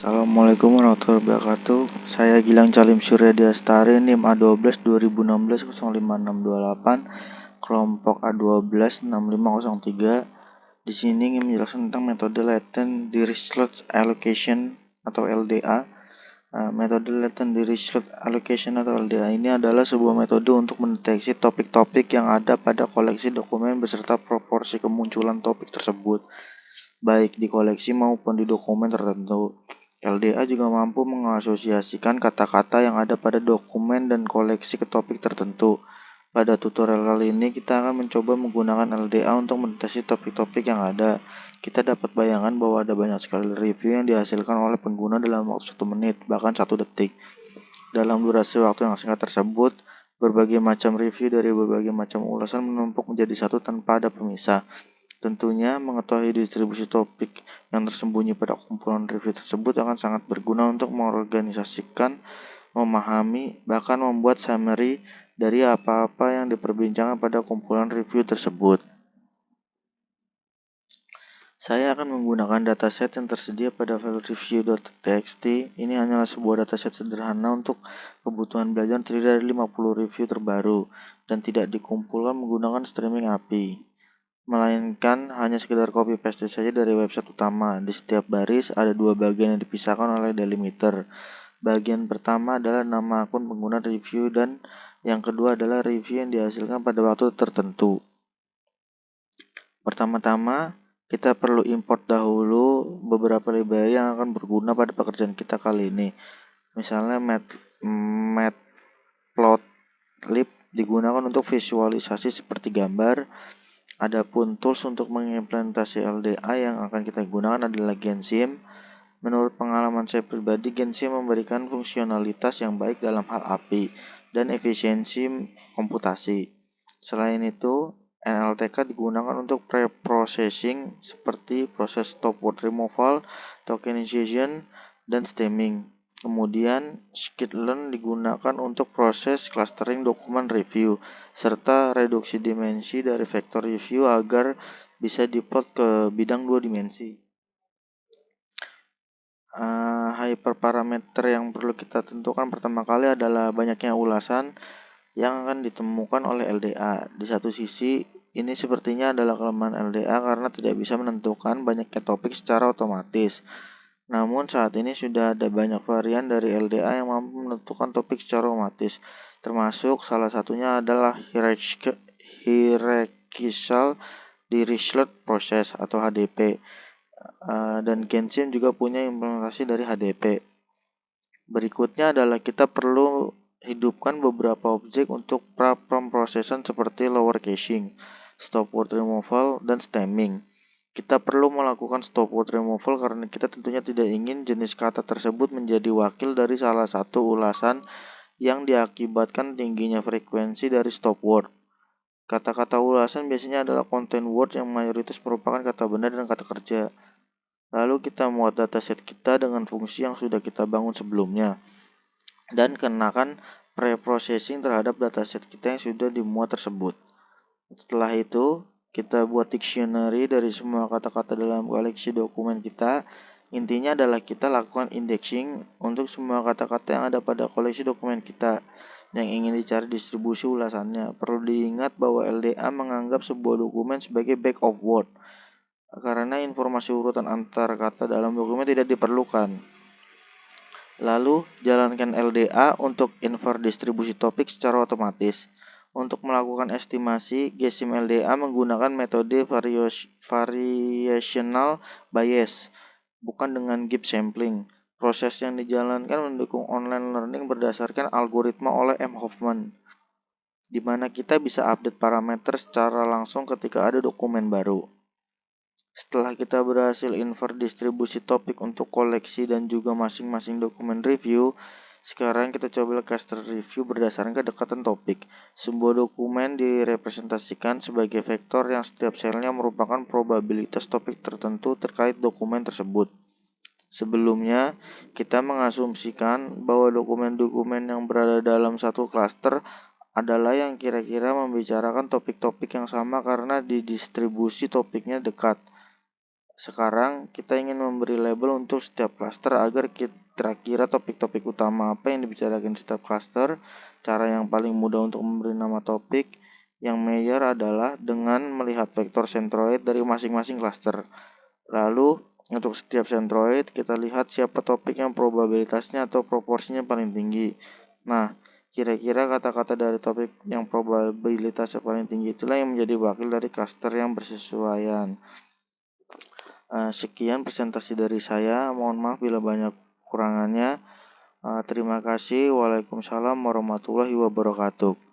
Assalamualaikum warahmatullahi wabarakatuh. Saya Gilang Calim Surya Diastari, NIM A12 2016 05628, kelompok A12 6503. Di sini ingin menjelaskan tentang metode latent dirichlet allocation atau LDA. Metode latent dirichlet allocation atau LDA ini adalah sebuah metode untuk mendeteksi topik-topik yang ada pada koleksi dokumen beserta proporsi kemunculan topik tersebut, baik di koleksi maupun di dokumen tertentu. LDA juga mampu mengasosiasikan kata-kata yang ada pada dokumen dan koleksi ke topik tertentu. Pada tutorial kali ini kita akan mencoba menggunakan LDA untuk mendeteksi topik-topik yang ada. Kita dapat bayangkan bahwa ada banyak sekali review yang dihasilkan oleh pengguna dalam waktu 1 menit, bahkan 1 detik. Dalam durasi waktu yang singkat tersebut, berbagai macam review dari berbagai macam ulasan menumpuk menjadi satu tanpa ada pemisah. Tentunya, mengetahui distribusi topik yang tersembunyi pada kumpulan review tersebut akan sangat berguna untuk mengorganisasikan, memahami, bahkan membuat summary dari apa-apa yang diperbincangkan pada kumpulan review tersebut. Saya akan menggunakan dataset yang tersedia pada file review.txt. Ini hanyalah sebuah dataset sederhana untuk kebutuhan belajar terdiri dari 50 review terbaru dan tidak dikumpulkan menggunakan streaming API, melainkan hanya sekedar copy paste saja dari website utama. Di setiap baris ada 2 bagian yang dipisahkan oleh delimiter. Bagian pertama adalah nama akun pengguna review dan yang kedua adalah review yang dihasilkan pada waktu tertentu. Pertama-tama, kita perlu import dahulu beberapa library yang akan berguna pada pekerjaan kita kali ini. Misalnya Matplotlib digunakan untuk visualisasi seperti gambar. Adapun tools untuk mengimplementasi LDA yang akan kita gunakan adalah Gensim. Menurut pengalaman saya pribadi, Gensim memberikan fungsionalitas yang baik dalam hal API dan efisiensi komputasi. Selain itu, NLTK digunakan untuk pre-processing seperti proses stopword removal, tokenization, dan stemming. Kemudian, skitlearn digunakan untuk proses clustering dokumen review, serta reduksi dimensi dari vektor review agar bisa diplot ke bidang 2 dimensi. Hyperparameter yang perlu kita tentukan pertama kali adalah banyaknya ulasan yang akan ditemukan oleh LDA. Di satu sisi, ini sepertinya adalah kelemahan LDA karena tidak bisa menentukan banyaknya topik secara otomatis. Namun saat ini sudah ada banyak varian dari LDA yang mampu menentukan topik secara otomatis, termasuk salah satunya adalah Hierarchical Dirichlet Process atau HDP. Dan Gensim juga punya implementasi dari HDP. Berikutnya adalah kita perlu hidupkan beberapa objek untuk pra-processing seperti lower caching, stopword removal, dan stemming. Kita perlu melakukan stopword removal karena kita tentunya tidak ingin jenis kata tersebut menjadi wakil dari salah satu ulasan yang diakibatkan tingginya frekuensi dari stopword. Kata-kata ulasan biasanya adalah content word yang mayoritas merupakan kata benda dan kata kerja. Lalu kita muat dataset kita dengan fungsi yang sudah kita bangun sebelumnya dan kenakan pre-processing terhadap dataset kita yang sudah dimuat tersebut. Setelah itu, kita buat dictionary dari semua kata-kata dalam koleksi dokumen kita. Intinya adalah kita lakukan indexing untuk semua kata-kata yang ada pada koleksi dokumen kita yang ingin dicari distribusi ulasannya. Perlu diingat bahwa LDA menganggap sebuah dokumen sebagai bag of word karena informasi urutan antar kata dalam dokumen tidak diperlukan. Lalu, jalankan LDA untuk infer distribusi topik secara otomatis. Untuk melakukan estimasi, Gensim LDA menggunakan metode variational bias, bukan dengan gap sampling. Proses yang dijalankan mendukung online learning berdasarkan algoritma oleh M. Hoffman, di mana kita bisa update parameter secara langsung ketika ada dokumen baru. Setelah kita berhasil infer distribusi topik untuk koleksi dan juga masing-masing dokumen review, sekarang kita coba cluster review berdasarkan kedekatan topik. Sebuah dokumen direpresentasikan sebagai vektor yang setiap selnya merupakan probabilitas topik tertentu terkait dokumen tersebut. Sebelumnya, kita mengasumsikan bahwa dokumen-dokumen yang berada dalam satu klaster adalah yang kira-kira membicarakan topik-topik yang sama karena di distribusi topiknya dekat. sekarang kita ingin memberi label untuk setiap cluster agar kira-kira topik-topik utama apa yang dibicarakan di setiap cluster. Cara yang paling mudah untuk memberi nama topik yang major adalah dengan melihat vektor centroid dari masing-masing cluster. Lalu untuk setiap centroid kita lihat siapa topik yang probabilitasnya atau proporsinya paling tinggi. Nah, kira-kira kata-kata dari topik yang probabilitasnya paling tinggi itulah yang menjadi wakil dari cluster yang bersesuaian. Sekian presentasi dari saya. Mohon maaf bila banyak kurangannya. Terima kasih. Waalaikumsalam warahmatullahi wabarakatuh.